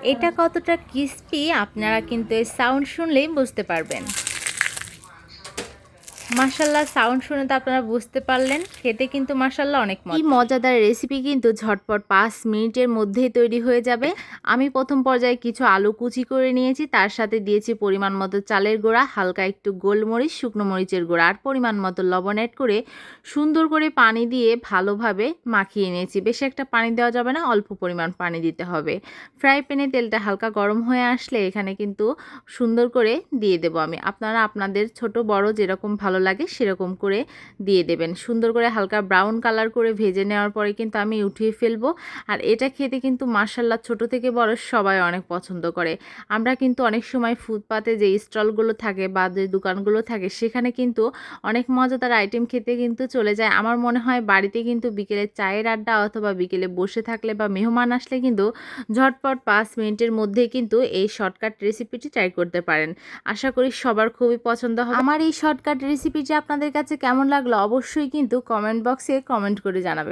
এটা কতটা ক্রিস্পি আপনারা কিন্তু এই সাউন্ড শুনলেই বুঝতে পারবেন। মাশাআল্লাহ, সাউন্ড শুনে তো আপনারা বুঝতে পারলেন, খেতে কিন্তু মাশাআল্লাহ অনেক মজা। এই মজাদার রেসিপি কিন্তু ঝটপট 5 মিনিটের মধ্যেই তৈরি হয়ে যাবে। আমি প্রথম পর্যায়ে কিছু আলু কুচি করে নিয়েছি, তার সাথে দিয়েছি পরিমাণ মতো চালের গুঁড়া, হালকা একটু গোলমরিচ, শুকনো মরিচের গুঁড়া আর পরিমাণ মতো লবণ অ্যাড করে সুন্দর করে পানি দিয়ে ভালোভাবে মাখিয়ে নিয়েছি। বেশি একটা পানি দেওয়া যাবে না, অল্প পরিমাণ পানি দিতে হবে। ফ্রাই প্যানে তেলটা হালকা গরম হয়ে আসলে এখানে কিন্তু সুন্দর করে দিয়ে দেব আমি। আপনারা আপনাদের ছোট বড় যেরকম ভালো লাগে সেরকম করে দিয়ে দেবেন। সুন্দর করে হালকা ব্রাউন কালার করে ভেজে নেওয়ার পরে কিন্তু আমি উঠিয়ে ফেলবো। আর এটা খেতে কিন্তু মাশাআল্লাহ ছোট থেকে বড় সবাই অনেক পছন্দ করে। আমরা কিন্তু অনেক সময় ফুটপাতে যে স্টলগুলো থাকে বা যে দোকানগুলো থাকে সেখানে কিন্তু অনেক মজাদার আইটেম খেতে কিন্তু চলে যায়। আমার মনে হয় বাড়িতে কিন্তু বিকেলে চায়ের আড্ডা অথবা বিকেলে বসে থাকলে বা মেহমান আসলে কিন্তু ঝটপট 5 মিনিটের মধ্যেই কিন্তু এই শর্টকাট রেসিপিটি ট্রাই করতে পারেন। আশা করি সবার খুবই পছন্দ হবে। আমার এই শর্টকাট রেসিপিটি আপনাদের কাছে কেমন লাগলো অবশ্যই কিন্তু কমেন্ট বক্সে কমেন্ট করে জানাবেন।